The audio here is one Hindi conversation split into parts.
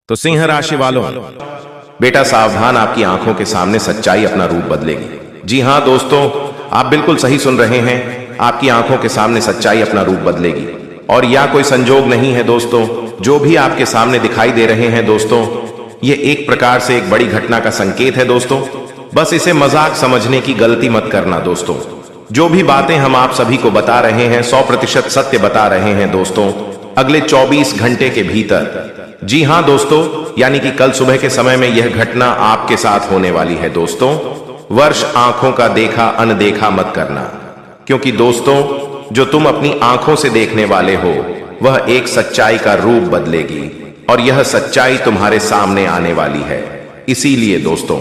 तो सिंह राशि वालों, बेटा सावधान, आपकी आंखों के सामने सच्चाई अपना रूप बदलेगी। जी हां दोस्तों, आप बिल्कुल सही सुन रहे हैं, आपकी आंखों के सामने सच्चाई अपना रूप बदलेगी। और यह कोई संजोग नहीं है दोस्तों, जो भी आपके सामने दिखाई दे रहे हैं दोस्तों, ये एक प्रकार से एक बड़ी घटना का संकेत है दोस्तों। बस इसे मजाक समझने की गलती मत करना दोस्तों। जो भी बातें हम आप सभी को बता रहे हैं 100% सत्य बता रहे हैं दोस्तों, अगले 24 घंटे के भीतर। जी हां दोस्तों, यानी कि कल सुबह के समय में यह घटना आपके साथ होने वाली है दोस्तों। वर्ष आंखों का देखा अनदेखा मत करना, क्योंकि दोस्तों जो तुम अपनी आंखों से देखने वाले हो वह एक सच्चाई का रूप बदलेगी, और यह सच्चाई तुम्हारे सामने आने वाली है। इसीलिए दोस्तों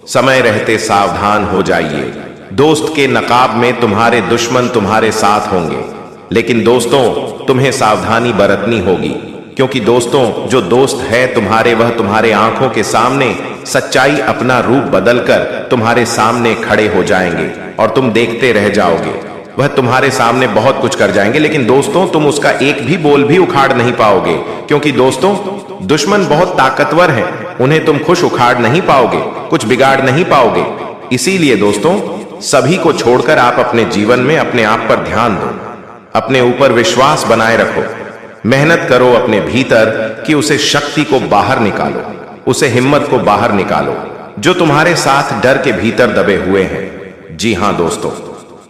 समय रहते सावधान हो जाइए। दोस्त के नकाब में तुम्हारे दुश्मन तुम्हारे साथ होंगे, लेकिन दोस्तों तुम्हें सावधानी बरतनी होगी, क्योंकि दोस्तों जो दोस्त है तुम्हारे, वह तुम्हारे आंखों के सामने सच्चाई अपना रूप बदलकर तुम्हारे सामने खड़े हो जाएंगे और तुम देखते रह जाओगे। वह तुम्हारे सामने बहुत कुछ कर जाएंगे, लेकिन दोस्तों तुम उसका एक भी बोल भी उखाड़ नहीं पाओगे, क्योंकि दोस्तों दुश्मन बहुत ताकतवर हैं, उन्हें तुम खुश उखाड़ नहीं पाओगे, कुछ बिगाड़ नहीं पाओगे। इसीलिए दोस्तों सभी को छोड़कर आप अपने जीवन में अपने आप पर ध्यान दो, अपने ऊपर विश्वास बनाए रखो, मेहनत करो अपने भीतर कि उसे शक्ति को बाहर निकालो, उसे हिम्मत को बाहर निकालो जो तुम्हारे साथ डर के भीतर दबे हुए हैं। जी हां दोस्तों,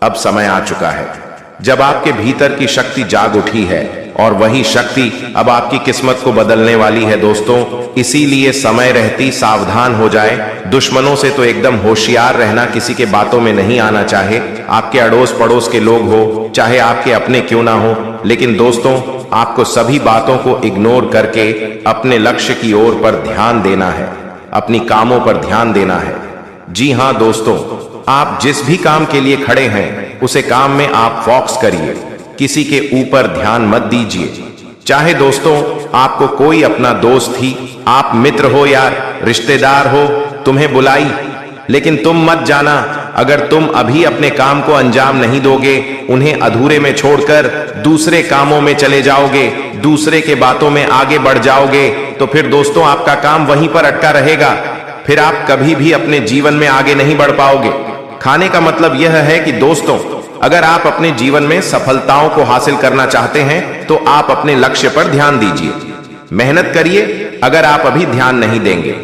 अब समय आ चुका है जब आपके भीतर की शक्ति जाग उठी है, और वही शक्ति अब आपकी किस्मत को बदलने वाली है दोस्तों। इसीलिए समय रहती सावधान हो जाए। दुश्मनों से तो एकदम होशियार रहना, किसी के बातों में नहीं आना, चाहे आपके अड़ोस पड़ोस के लोग हो, चाहे आपके अपने क्यों ना हो, लेकिन दोस्तों आपको सभी बातों को इग्नोर करके अपने लक्ष्य की ओर पर ध्यान देना है, अपनी कामों पर ध्यान देना है। जी हां दोस्तों, आप जिस भी काम के लिए खड़े हैं उसे काम में आप फोकस करिए, किसी के ऊपर ध्यान मत दीजिए। चाहे दोस्तों आपको कोई अपना दोस्त ही, आप मित्र हो या रिश्तेदार हो, तुम्हें बुलाई, लेकिन तुम मत जाना, अगर तुम अभी अपने काम को अंजाम नहीं दोगे, उन्हें अधूरे में छोड़कर दूसरे कामों में चले जाओगे, दूसरे के बातों में आगे बढ़ जाओगे, तो फिर दोस्तों आपका काम वहीं पर अटका रहेगा। फिर आप कभी भी अपने जीवन में आगे नहीं बढ़ पाओगे। खाने का मतलब यह है कि दोस्तों अगर आप अपने जीवन में सफलताओं को हासिल करना चाहते हैं तो आप अपने लक्ष्य पर ध्यान दीजिए, मेहनत करिए। अगर आप अभी ध्यान नहीं देंगे,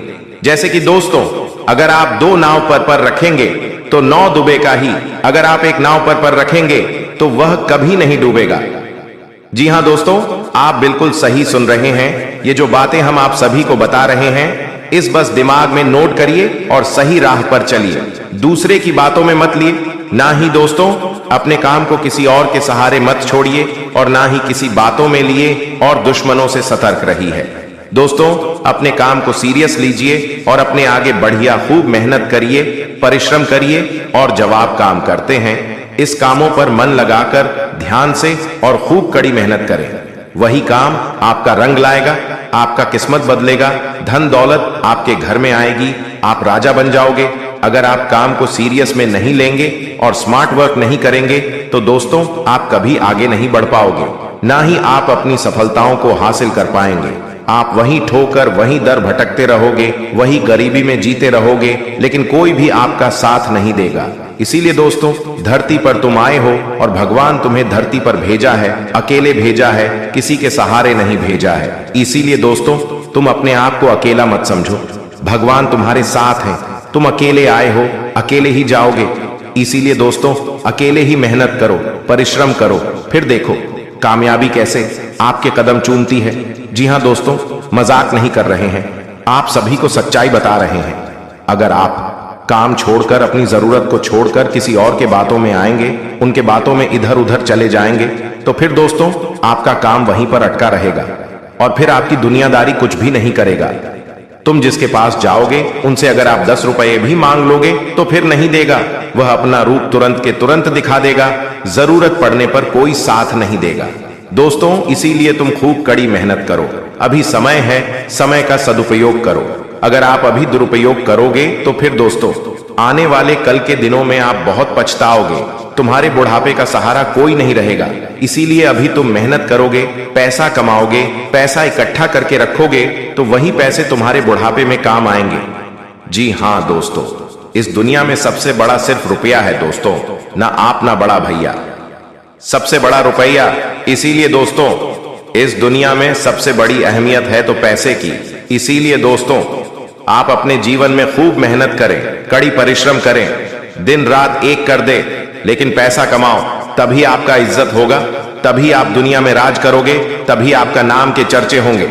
जैसे कि दोस्तों अगर आप 2 नाव पर रखेंगे तो 9 डूबेगा ही, अगर आप एक नाव पर रखेंगे तो वह कभी नहीं डूबेगा। जी हां दोस्तों, आप बिल्कुल सही सुन रहे हैं। ये जो बातें हम आप सभी को बता रहे हैं, इस बस दिमाग में नोट करिए और सही राह पर चलिए। दूसरे की बातों में मत लिए, ना ही दोस्तों अपने काम को किसी और के सहारे मत छोड़िए, और ना ही किसी बातों में लिए, और दुश्मनों से सतर्क रही है। दोस्तों अपने काम को सीरियस लीजिए और अपने आगे बढ़िया, खूब मेहनत करिए, परिश्रम करिए, और जवाब काम करते हैं इस कामों पर मन लगाकर ध्यान से और खूब कड़ी मेहनत करें। वही काम आपका रंग लाएगा, आपका किस्मत बदलेगा, धन दौलत आपके घर में आएगी, आप राजा बन जाओगे। अगर आप काम को सीरियस में नहीं लेंगे और स्मार्ट वर्क नहीं करेंगे तो दोस्तों आप कभी आगे नहीं बढ़ पाओगे, ना ही आप अपनी सफलताओं को हासिल कर पाएंगे। आप वहीं ठोकर वहीं दर भटकते रहोगे, वही गरीबी में जीते रहोगे, लेकिन कोई भी आपका साथ नहीं देगा। इसीलिए दोस्तों धरती पर तुम आए हो और भगवान तुम्हें धरती पर भेजा है, अकेले भेजा है, किसी के सहारे नहीं भेजा है। इसीलिए दोस्तों तुम अपने आप को अकेला मत समझो, भगवान तुम्हारे साथ हैं। तुम अकेले आए हो, अकेले ही जाओगे। इसीलिए दोस्तों अकेले ही मेहनत करो, परिश्रम करो, फिर देखो कामयाबी कैसे आपके कदम चूमती है। जी हां दोस्तों, मजाक नहीं कर रहे हैं, आप सभी को सच्चाई बता रहे हैं। अगर आप काम छोड़कर, अपनी जरूरत को छोड़कर किसी और के बातों में आएंगे, उनके बातों में इधर उधर चले जाएंगे, तो फिर दोस्तों आपका काम वहीं पर अटका रहेगा, और फिर आपकी दुनियादारी कुछ भी नहीं करेगा। तुम जिसके पास जाओगे उनसे अगर आप 10 रुपए भी मांग लोगे तो फिर नहीं देगा, वह अपना रूप तुरंत के तुरंत दिखा देगा, जरूरत पड़ने पर कोई साथ नहीं देगा। दोस्तों इसीलिए तुम खूब कड़ी मेहनत करो, अभी समय है, समय का सदुपयोग करो। अगर आप अभी दुरुपयोग करोगे तो फिर दोस्तों आने वाले कल के दिनों में आप बहुत पछताओगे। तुम्हारे बुढ़ापे का सहारा कोई नहीं रहेगा। इसीलिए अभी तुम मेहनत करोगे, पैसा कमाओगे, पैसा इकट्ठा करके रखोगे तो वही पैसे तुम्हारे बुढ़ापे में काम आएंगे। जी हाँ दोस्तों, इस दुनिया में सबसे बड़ा सिर्फ रुपया है दोस्तों, ना आप ना बड़ा भैया, सबसे बड़ा रुपया। इसीलिए दोस्तों, इस दुनिया में सबसे बड़ी अहमियत है तो पैसे की। इसीलिए दोस्तों, आप अपने जीवन में खूब मेहनत करें, कड़ी परिश्रम करें, दिन रात एक कर दे, लेकिन पैसा कमाओ, तभी आपका इज्जत होगा, तभी आप दुनिया में राज करोगे, तभी आपका नाम के चर्चे होंगे।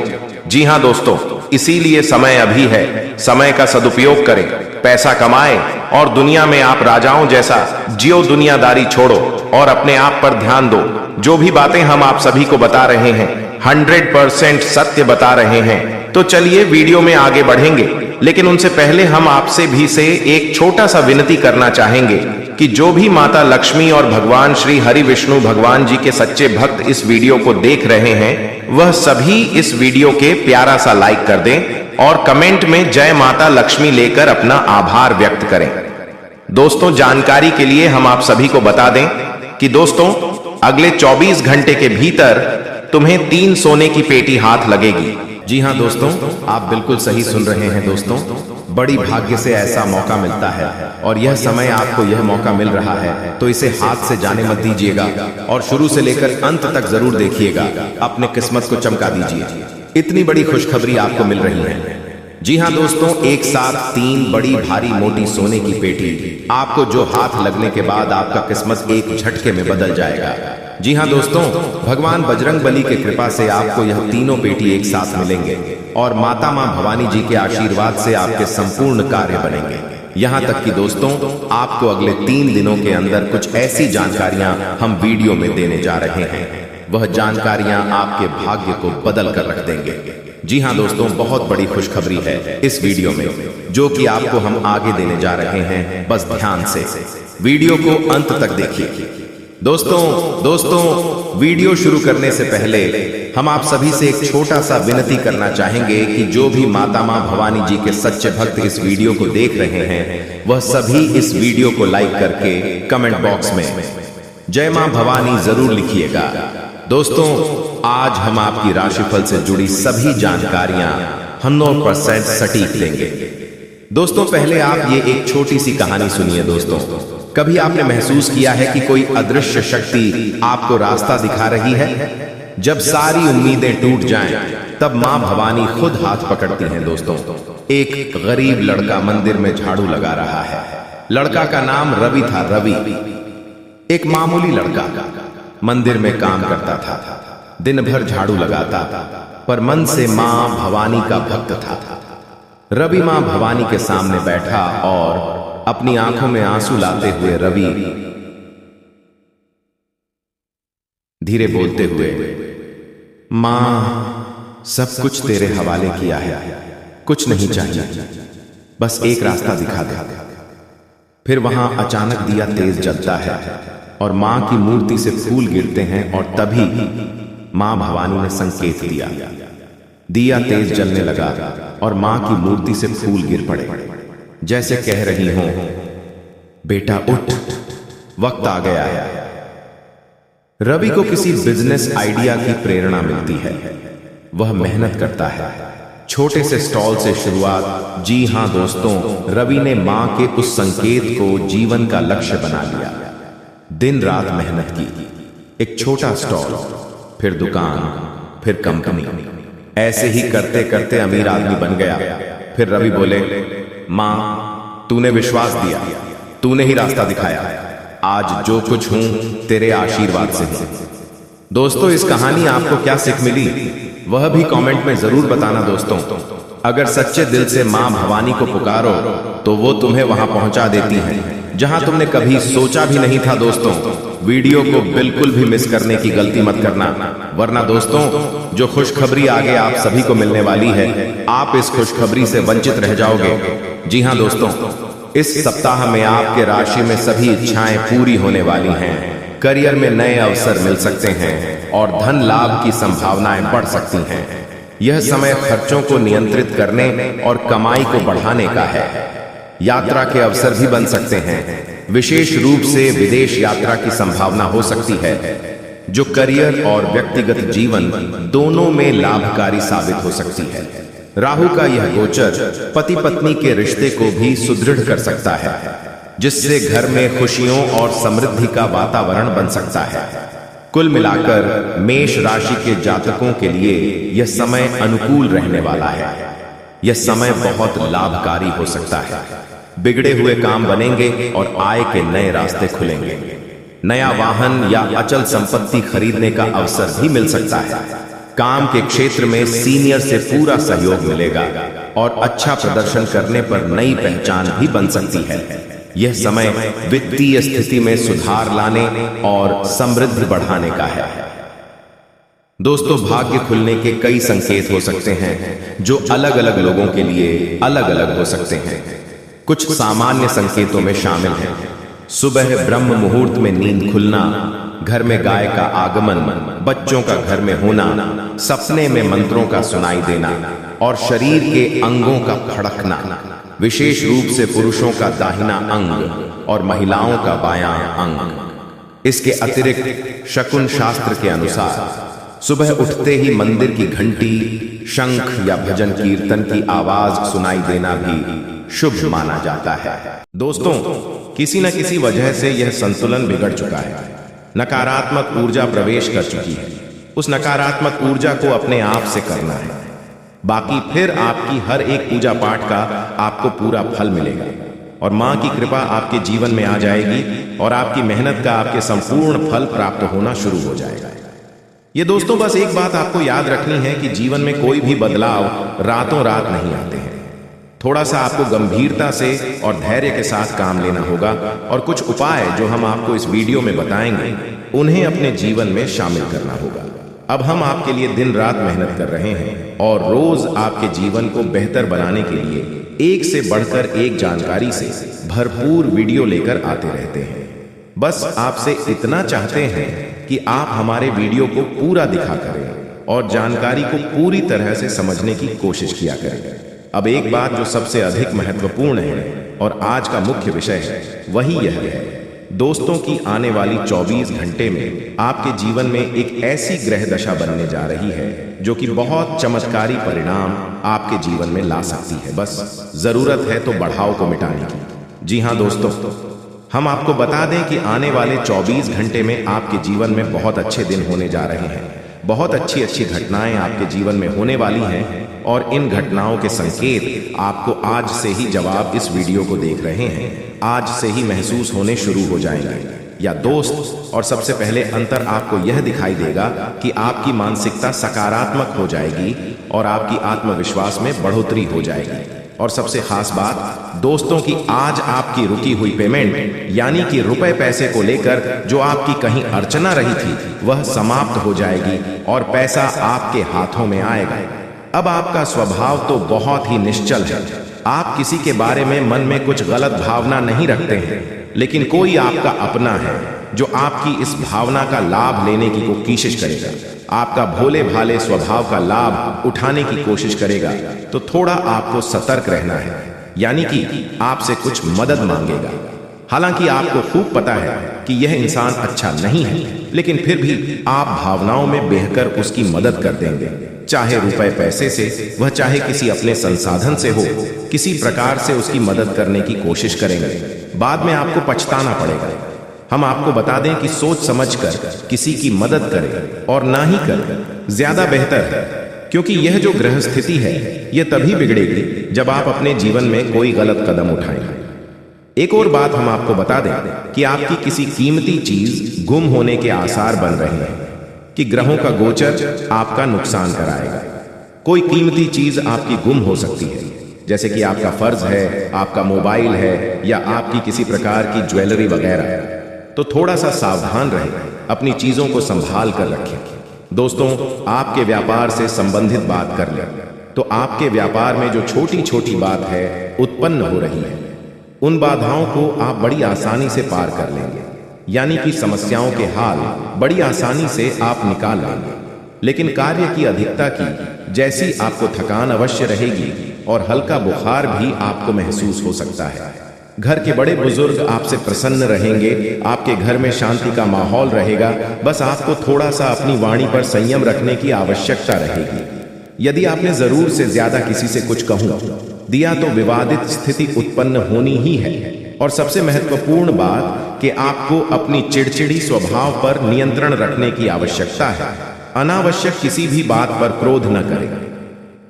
जी हाँ दोस्तों, इसीलिए समय अभी है, समय का सदुपयोग करें, पैसा कमाएं और दुनिया में आप राजाओं जैसा जियो, दुनियादारी छोड़ो और अपने आप पर ध्यान दो। जो भी बातें हम आप सभी को बता रहे हैं 100% सत्य बता रहे हैं। तो चलिए वीडियो में आगे बढ़ेंगे, लेकिन उनसे पहले हम आपसे भी से एक छोटा सा विनती करना चाहेंगे कि जो भी माता लक्ष्मी और भगवान श्री हरि विष्णु भगवान जी के सच्चे भक्त इस वीडियो को देख रहे हैं, वह सभी इस वीडियो के प्यारा सा लाइक कर दें और कमेंट में जय माता लक्ष्मी लेकर अपना आभार व्यक्त करें। दोस्तों, जानकारी के लिए हम आप सभी को बता दें कि दोस्तों, अगले 24 घंटे के भीतर तुम्हें 3 सोने की पेटी हाथ लगेगी। जी हाँ दोस्तों, आप बिल्कुल सही सुन रहे हैं दोस्तों, बड़ी भाग्य से ऐसा मौका मिलता है और यह समय आपको यह मौका मिल रहा है, तो इसे हाथ से जाने मत दीजिएगा और शुरू से लेकर अंत तक जरूर देखिएगा, अपने किस्मत को चमका दीजिए। इतनी बड़ी खुशखबरी आपको मिल रही है। जी हाँ दोस्तों, एक साथ 3 बड़ी भारी मोटी सोने की पेटी आपको जो हाथ लगने के बाद आपका किस्मत एक झटके में बदल जाएगा। जी हाँ दोस्तों, भगवान बजरंग बली की कृपा से आपको यह तीनों पेटी एक साथ मिलेंगे और माता मां भवानी जी के आशीर्वाद से आपके संपूर्ण कार्य बनेंगे। यहाँ तक कि दोस्तों, आपको अगले 3 दिनों के अंदर कुछ ऐसी जानकारियां हम वीडियो में देने जा रहे हैं, वह जानकारियां आपके भाग्य को बदल कर रख देंगे। जी हाँ दोस्तों, बहुत बड़ी खुशखबरी है इस वीडियो में, जो कि आपको हम आगे देने जा रहे हैं। बस ध्यान से वीडियो को अंत तक देखिए। दोस्तों, वीडियो शुरू करने से पहले हम आप सभी से एक छोटा सा विनती करना चाहेंगे कि जो भी माता मां भवानी जी के सच्चे भक्त इस वीडियो को देख रहे हैं, वह सभी इस वीडियो को लाइक करके कमेंट बॉक्स में जय मां भवानी जरूर लिखिएगा। दोस्तों, आज हम आपकी राशिफल से जुड़ी सभी जानकारियां 100% सटीक लेंगे। दोस्तों, पहले आप ये एक छोटी सी कहानी सुनिए। दोस्तों, कभी आपने महसूस किया है कि कोई अदृश्य शक्ति आपको रास्ता दिखा रही है? जब सारी उम्मीदें टूट जाएं, तब मां भवानी खुद हाथ पकड़ती हैं। दोस्तों, एक गरीब लड़का मंदिर में झाड़ू लगा रहा है। लड़का का नाम रवि था। रवि एक मामूली लड़का मंदिर में काम करता था, दिन भर झाड़ू लगाता, पर मन से मां भवानी का भक्त था। रवि मां भवानी के सामने बैठा और अपनी आंखों में आंसू लाते हुए रवि धीरे बोलते हुए, मां, सब कुछ तेरे हवाले किया है, कुछ नहीं चाहिए, बस एक रास्ता दिखा दे। फिर वहां अचानक दिया तेज जलता है और मां की मूर्ति से फूल गिरते हैं और तभी मां भवानी ने संकेत दिया। दिया तेज जलने लगा और मां की मूर्ति से फूल गिर पड़े, जैसे कह रही हो, बेटा उठ, वक्त आ गया है। रवि को किसी बिजनेस आइडिया की प्रेरणा मिलती है। वह मेहनत करता है, छोटे से स्टॉल से शुरुआत। जी हां दोस्तों, रवि ने मां के उस संकेत को जीवन का लक्ष्य बना लिया। दिन रात मेहनत की, एक छोटा स्टॉल, फिर दुकान, फिर कंपनी। ऐसे ही करते करते अमीर आदमी बन गया। फिर रवि बोले, मां, तूने विश्वास दिया, तूने ही रास्ता दिखाया, आज जो कुछ हूं तेरे आशीर्वाद से ही। दोस्तों, इस कहानी आपको क्या सीख मिली, वह भी कमेंट में जरूर बताना। दोस्तों, अगर सच्चे दिल से मां भवानी को पुकारो तो वो तुम्हें वहां पहुंचा देती हैं, जहां तुमने कभी सोचा भी नहीं था। दोस्तों, वीडियो को बिल्कुल भी मिस करने की गलती मत करना, वरना दोस्तों, जो खुशखबरी आगे आप सभी को मिलने वाली है, आप इस खुशखबरी से वंचित रह जाओगे। जी हां दोस्तों, इस सप्ताह में आपके राशि में सभी इच्छाएं पूरी होने वाली हैं। करियर में नए अवसर मिल सकते हैं और धन लाभ की संभावनाएं बढ़ सकती हैं। यह समय खर्चों को नियंत्रित करने और कमाई को बढ़ाने का है। यात्रा के अवसर भी बन सकते हैं। विशेष रूप से विदेश यात्रा की संभावना हो सकती है, जो करियर और व्यक्तिगत जीवन दोनों में लाभकारी साबित हो सकती है। राहु का यह गोचर पति पत्नी के रिश्ते को भी सुदृढ़ कर सकता है, जिससे घर में खुशियों और समृद्धि का वातावरण बन सकता है। कुल मिलाकर मेष राशि के जातकों के लिए यह समय अनुकूल रहने वाला है। यह समय बहुत लाभकारी हो सकता है। बिगड़े हुए काम बनेंगे और आय के नए रास्ते खुलेंगे। नया वाहन या अचल संपत्ति खरीदने का अवसर भी मिल सकता है। काम के क्षेत्र में सीनियर से पूरा सहयोग मिलेगा और अच्छा प्रदर्शन करने पर नई पहचान भी बन सकती है। यह समय वित्तीय स्थिति में सुधार लाने और समृद्धि बढ़ाने का है। दोस्तों, भाग्य खुलने के कई संकेत हो सकते हैं, जो अलग अलग लोगों के लिए अलग अलग हो सकते हैं। कुछ सामान्य संकेतों में शामिल हैं: सुबह ब्रह्म मुहूर्त में नींद खुलना, घर में गाय का आगमन, बच्चों का घर में होना, सपने में मंत्रों का सुनाई देना और शरीर के अंगों का फड़कना, विशेष रूप से पुरुषों का दाहिना अंग और महिलाओं का बायां अंग। इसके अतिरिक्त शकुन शास्त्र के अनुसार सुबह उठते ही मंदिर की घंटी, शंख या भजन कीर्तन की आवाज सुनाई देना भी शुभ माना जाता है। दोस्तों, किसी न किसी वजह से यह संतुलन बिगड़ चुका है। नकारात्मक ऊर्जा प्रवेश कर चुकी है। उस नकारात्मक ऊर्जा को अपने आप से करना है। बाकी फिर आपकी हर एक पूजा पाठ का आपको पूरा फल मिलेगा और मां की कृपा आपके जीवन में आ जाएगी और आपकी मेहनत का आपके संपूर्ण फल प्राप्त होना शुरू हो जाएगा। ये दोस्तों, बस एक बात आपको याद रखनी है कि जीवन में कोई भी बदलाव रातों रात नहीं आते हैं। थोड़ा सा आपको गंभीरता से और धैर्य के साथ काम लेना होगा और कुछ उपाय जो हम आपको इस वीडियो में बताएंगे, उन्हें अपने जीवन में शामिल करना होगा। अब हम आपके लिए दिन रात मेहनत कर रहे हैं और रोज आपके जीवन को बेहतर बनाने के लिए एक से बढ़कर एक जानकारी से भरपूर वीडियो लेकर आते रहते हैं। बस आपसे इतना चाहते हैं कि आप हमारे वीडियो को पूरा दिखा करें और जानकारी को पूरी तरह से समझने की कोशिश किया करें। अब एक बात जो सबसे अधिक महत्वपूर्ण है और आज का मुख्य विषय है, वही यह है दोस्तों की आने वाली 24 घंटे में आपके जीवन में एक ऐसी ग्रह दशा बनने जा रही है जो कि बहुत चमत्कारी परिणाम आपके जीवन में ला सकती है। बस जरूरत है तो बढ़ाव को मिटाने की। जी हाँ दोस्तों, हम आपको बता दें कि आने वाले 24 घंटे में आपके जीवन में बहुत अच्छे दिन होने जा रहे हैं। बहुत अच्छी अच्छी घटनाएं आपके जीवन में होने वाली हैं और इन घटनाओं के संकेत आपको आज से ही, जवाब इस वीडियो को देख रहे हैं, आज से ही महसूस होने शुरू हो जाएंगे। या दोस्त, और सबसे पहले अंतर आपको यह दिखाई देगा कि आपकी मानसिकता सकारात्मक हो जाएगी और आपकी आत्मविश्वास में बढ़ोतरी हो जाएगी। और सबसे खास बात दोस्तों की आज आपकी रुकी हुई पेमेंट, यानी कि रुपए पैसे को लेकर जो आपकी कहीं अड़चना रही थी, वह समाप्त हो जाएगी और पैसा आपके हाथों में आएगा। अब आपका स्वभाव तो बहुत ही निश्चल है। आप किसी के बारे में मन में कुछ गलत भावना नहीं रखते हैं, लेकिन कोई आपका अपना है जो आपकी इस भावना का लाभ लेने की कोशिश करेगा, आपका भोले भाले स्वभाव का लाभ उठाने की कोशिश करेगा। तो थोड़ा आपको सतर्क रहना है, यानी कि आपसे कुछ मदद मांगेगा। हालांकि आपको खूब पता है कि यह इंसान अच्छा नहीं है, लेकिन फिर भी आप भावनाओं में बहकर उसकी मदद कर देंगे, चाहे रुपए पैसे से, वह चाहे किसी अपने संसाधन से हो, किसी प्रकार से उसकी मदद करने की कोशिश करेंगे। बाद में आपको पछताना पड़ेगा। हम आपको बता दें कि सोच समझकर किसी की मदद करें और ना ही करें, ज्यादा बेहतर है, क्योंकि यह जो ग्रह स्थिति है यह तभी बिगड़ेगी जब आप अपने जीवन में कोई गलत कदम उठाएंगे। एक और बात हम आपको बता दें कि आपकी किसी कीमती चीज गुम होने के आसार बन रहे हैं, कि ग्रहों का गोचर आपका नुकसान कराएगा। कोई कीमती चीज आपकी गुम हो सकती है, जैसे कि आपका फर्ज है, आपका मोबाइल है या आपकी किसी प्रकार की ज्वेलरी वगैरह। तो थोड़ा सा सावधान रहें, अपनी चीजों को संभाल कर रखें। दोस्तों, आपके व्यापार से संबंधित बात कर लें तो आपके व्यापार में जो छोटी छोटी बात है उत्पन्न हो रही है, उन बाधाओं को आप बड़ी आसानी से पार कर लेंगे, यानी कि समस्याओं के हाल बड़ी आसानी से आप निकाल लेंगे। लेकिन कार्य की अधिकता की जैसी आपको थकान अवश्य रहेगी और हल्का बुखार भी आपको महसूस हो सकता है। घर के बड़े बुजुर्ग आपसे प्रसन्न रहेंगे, आपके घर में शांति का माहौल रहेगा। बस आपको थोड़ा सा अपनी वाणी पर संयम रखने की आवश्यकता रहेगी। यदि आपने जरूर से ज्यादा किसी से कुछ कहूं दिया तो विवादित स्थिति उत्पन्न होनी ही है। और सबसे महत्वपूर्ण बात कि आपको अपनी चिड़चिड़ी स्वभाव पर नियंत्रण रखने की आवश्यकता है। अनावश्यक किसी भी बात पर क्रोध न करें,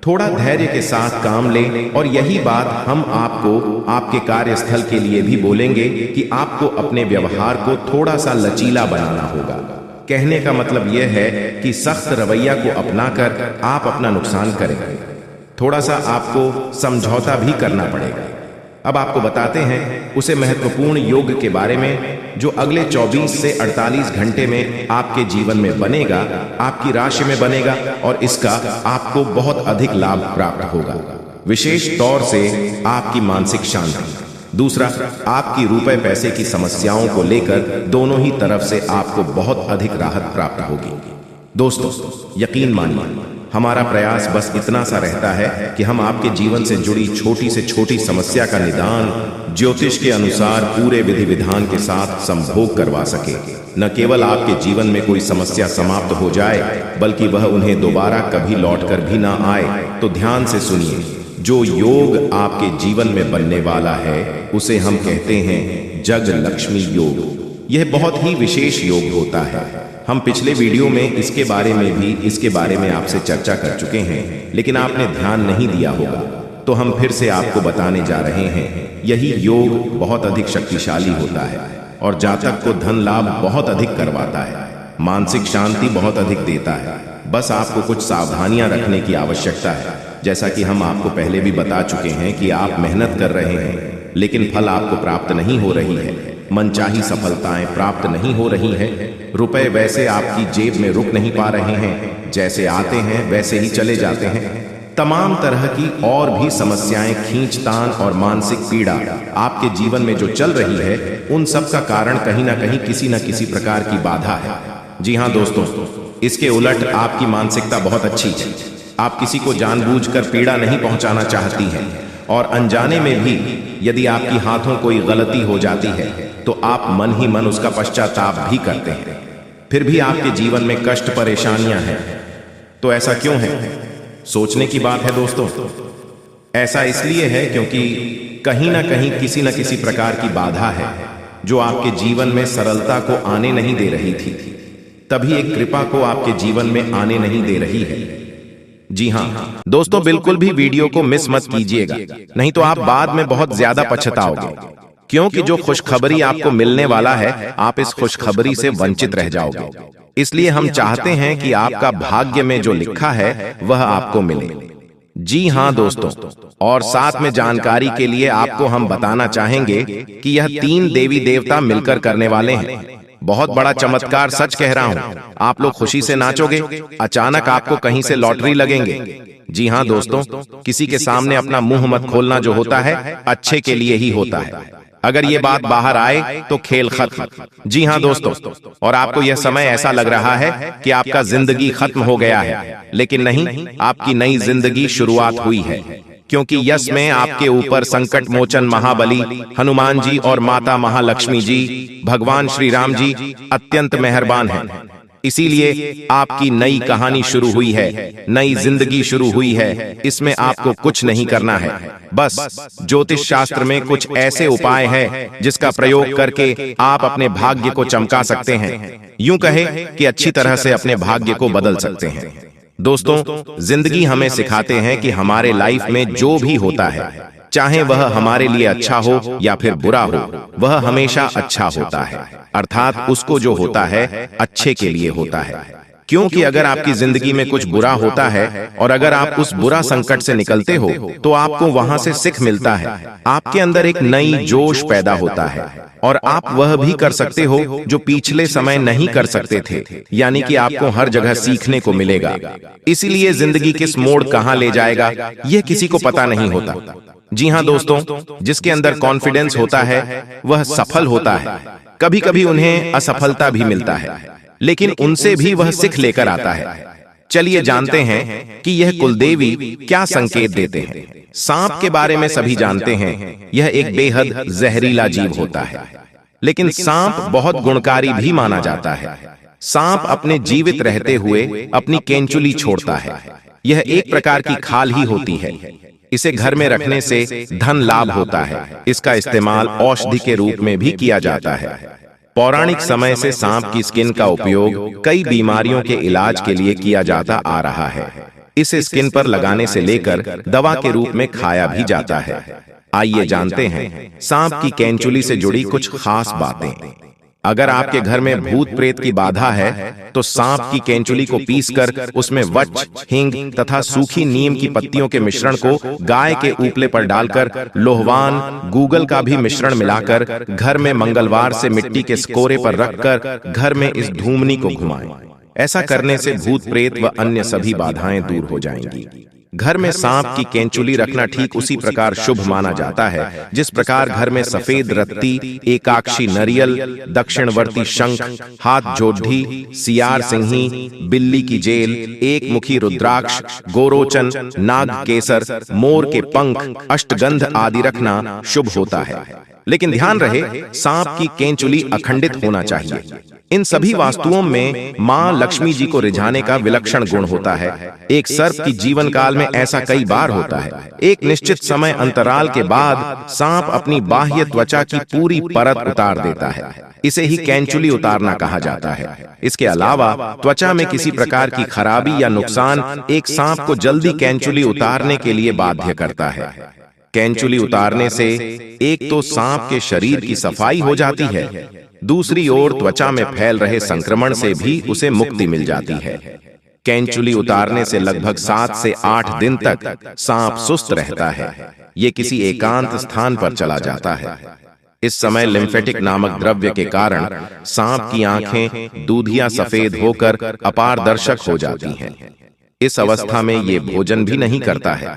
थोड़ा धैर्य के साथ काम लें। और यही बात हम आपको आपके कार्यस्थल के लिए भी बोलेंगे कि आपको अपने व्यवहार को थोड़ा सा लचीला बनाना होगा। कहने का मतलब यह है कि सख्त रवैया को अपनाकर आप अपना नुकसान करेंगे। थोड़ा सा आपको समझौता भी करना पड़ेगा। अब आपको बताते हैं उसे महत्वपूर्ण योग के बारे में जो अगले 24 से 48 घंटे में आपके जीवन में बनेगा, आपकी राशि में बनेगा और इसका आपको बहुत अधिक लाभ प्राप्त होगा। विशेष तौर से आपकी मानसिक शांति। दूसरा, आपकी रुपए पैसे की समस्याओं को लेकर दोनों ही तरफ से आपको बहुत अधिक राहत प्राप्त होगी। दोस्तों, यकीन मानिए, हमारा प्रयास बस इतना सा रहता है कि हम आपके जीवन से जुड़ी छोटी से छोटी समस्या का निदान ज्योतिष के अनुसार पूरे विधि विधान के साथ संभोग करवा सके। न केवल आपके जीवन में कोई समस्या समाप्त हो जाए, बल्कि वह उन्हें दोबारा कभी लौटकर भी ना आए। तो ध्यान से सुनिए, जो योग आपके जीवन में बनने वाला है उसे हम कहते हैं जग लक्ष्मी योग। यह बहुत ही विशेष योग होता है। हम पिछले वीडियो में इसके बारे में आपसे चर्चा कर चुके हैं, लेकिन आपने ध्यान नहीं दिया होगा, तो हम फिर से आपको बताने जा रहे हैं। यही योग बहुत अधिक शक्तिशाली होता है और जातक को धन लाभ बहुत अधिक करवाता है, मानसिक शांति बहुत अधिक देता है। बस आपको कुछ सावधानियां रखने की आवश्यकता है। जैसा कि हम आपको पहले भी बता चुके हैं कि आप मेहनत कर रहे हैं, लेकिन फल आपको प्राप्त नहीं हो रही है। मनचाही सफलताएं प्राप्त नहीं हो रही हैं। रुपए वैसे आपकी जेब में रुक नहीं पा रहे हैं, जैसे आते हैं वैसे ही चले जाते हैं। तमाम तरह की और भी समस्याएं, खींचतान और मानसिक पीड़ा आपके जीवन में जो चल रही है, उन सब का कारण कहीं ना कहीं किसी न किसी प्रकार की बाधा है। जी हाँ दोस्तों, इसके उलट आपकी मानसिकता बहुत अच्छी है। आप किसी को जानबूझकर पीड़ा नहीं पहुंचाना चाहती हैं और अनजाने में भी यदि आपकी हाथों कोई गलती हो जाती है तो आप मन ही मन उसका पश्चाताप भी करते हैं। फिर भी आपके जीवन में कष्ट परेशानियां हैं। तो ऐसा क्यों है? सोचने की बात है दोस्तों। ऐसा इसलिए है क्योंकि कहीं ना कहीं किसी न किसी प्रकार की बाधा है जो आपके जीवन में सरलता को आने नहीं दे रही थी। तभी एक कृपा को आपके जीवन में आने नहीं दे रही है। जी हाँ दोस्तों, बिल्कुल भी वीडियो को मिस मत कीजिएगा, नहीं तो आप बाद में बहुत ज्यादा पछताओगे। क्योंकि जो खुशखबरी आपको मिलने वाला है, आप इस खुशखबरी से वंचित रह जाओगे। इसलिए हम चाहते हैं कि आपका भाग्य में जो लिखा है वह आपको मिले। जी हाँ दोस्तों, और साथ में जानकारी के लिए आपको हम बताना चाहेंगे कि यह 3 देवी देवता मिलकर करने वाले हैं। बहुत बड़ा चमत्कार, सच कह रहा हूँ। आप लोग खुशी से नाचोगे, अचानक आपको कहीं से लॉटरी लगेंगे। जी हाँ दोस्तों, किसी के सामने अपना मुंह मत खोलना जो होता है अच्छे के लिए ही होता है। अगर ये बात बाहर आए तो खेल खत्म। जी हाँ दोस्तों, और आपको यह समय ऐसा लग रहा है कि आपका जिंदगी खत्म हो गया है, लेकिन नहीं, आपकी नई जिंदगी शुरुआत हुई है। क्योंकि यश में आपके ऊपर संकट मोचन महाबली हनुमान जी और माता महालक्ष्मी जी, भगवान श्री राम जी अत्यंत मेहरबान हैं। इसीलिए आपकी नई कहानी शुरू हुई है, नई जिंदगी शुरू हुई है। इसमें आपको कुछ नहीं करना है, बस ज्योतिष शास्त्र में कुछ ऐसे उपाय हैं जिसका प्रयोग करके आप अपने भाग्य को चमका सकते हैं। यूं कहे कि अच्छी तरह से अपने भाग्य को बदल सकते हैं। दोस्तों, जिंदगी हमें सिखाते हैं कि हमारे लाइफ में जो भी होता है, चाहे वह हमारे लिए अच्छा हो या फिर बुरा हो, वह हमेशा अच्छा होता है। अर्थात उसको जो होता है अच्छे के लिए होता है। क्योंकि अगर आपकी जिंदगी में कुछ बुरा होता है और अगर आप उस बुरा संकट से निकलते हो तो आपको वहां से सीख मिलता है। आपके अंदर एक नई जोश पैदा होता है और आप वह भी कर सकते हो जो पिछले समय नहीं कर सकते थे। यानी कि आपको हर जगह सीखने को मिलेगा। इसीलिए जिंदगी किस मोड़ कहां ले जाएगा यह किसी को पता नहीं होता। जी हाँ दोस्तों, जिसके अंदर कॉन्फिडेंस होता है वह सफल होता है। कभी कभी उन्हें असफलता भी मिलता है, लेकिन उनसे भी वह सीख लेकर आता है। चलिए जानते हैं कि यह कुलदेवी क्या संकेत देते हैं। सांप के बारे में सभी जानते हैं, यह एक बेहद जहरीला जीव होता है, लेकिन सांप बहुत गुणकारी भी माना जाता है। सांप अपने जीवित रहते हुए अपनी केंचुली छोड़ता है। यह एक प्रकार की खाल ही होती है। इसे घर में रखने से धन लाभ होता है। इसका इस्तेमाल औषधि के रूप में भी किया जाता है। पौराणिक समय से सांप की स्किन का उपयोग कई बीमारियों के इलाज के लिए किया जाता आ रहा है। इसे स्किन पर लगाने से लेकर दवा के रूप में खाया भी जाता है। आइए जानते हैं सांप की केंचुली से जुड़ी कुछ खास बातें। अगर आपके घर में भूत प्रेत की बाधा है तो सांप की केंचुली को पीसकर उसमें वच, हींग तथा सूखी नीम की पत्तियों के मिश्रण को गाय के उपले पर डालकर लोहवान, गूगल का भी मिश्रण मिलाकर घर में मंगलवार से मिट्टी के स्कोरे पर रखकर घर में इस धूमनी को घुमाएं। ऐसा करने से भूत प्रेत व अन्य सभी बाधाएं दूर हो जाएंगी। घर में सांप की केंचुली रखना ठीक उसी प्रकार शुभ माना जाता है जिस प्रकार घर में सफेद रत्ती, एकाक्षी नरियल, दक्षिणवर्ती शंख, हाथ जोढ़ी, सियार सिंही, बिल्ली की जेल, एक मुखी रुद्राक्ष, गोरोचन, नाग केसर, मोर के पंख, अष्टगंध आदि रखना शुभ होता है। लेकिन ध्यान रहे, सांप की केंचुली अखंडित होना चाहिए। इन सभी वास्तुओं में मां लक्ष्मी जी को रिझाने का विलक्षण गुण होता है। एक सर्प की जीवन काल में ऐसा कई बार होता है। एक निश्चित समय अंतराल के बाद सांप अपनी बाह्य त्वचा की पूरी परत उतार देता है। इसे ही केंचुली उतारना कहा जाता है। इसके अलावा त्वचा में किसी प्रकार की खराबी या नुकसान एक सांप को जल्दी केंचुली उतारने के लिए बाध्य करता है। केंचुली उतारने से एक तो सांप के शरीर की सफाई हो जाती है, दूसरी ओर त्वचा में फैल रहे संक्रमण से भी उसे मुक्ति मिल जाती है। केंचुली उतारने से लगभग 7 से 8 दिन तक सांप सुस्त रहता है। ये किसी एकांत स्थान पर चला जाता है। इस समय लिम्फेटिक नामक द्रव्य के कारण सांप की आंखें दूधिया सफेद होकर अपारदर्शक हो जाती हैं। इस अवस्था में ये भोजन भी नहीं करता है।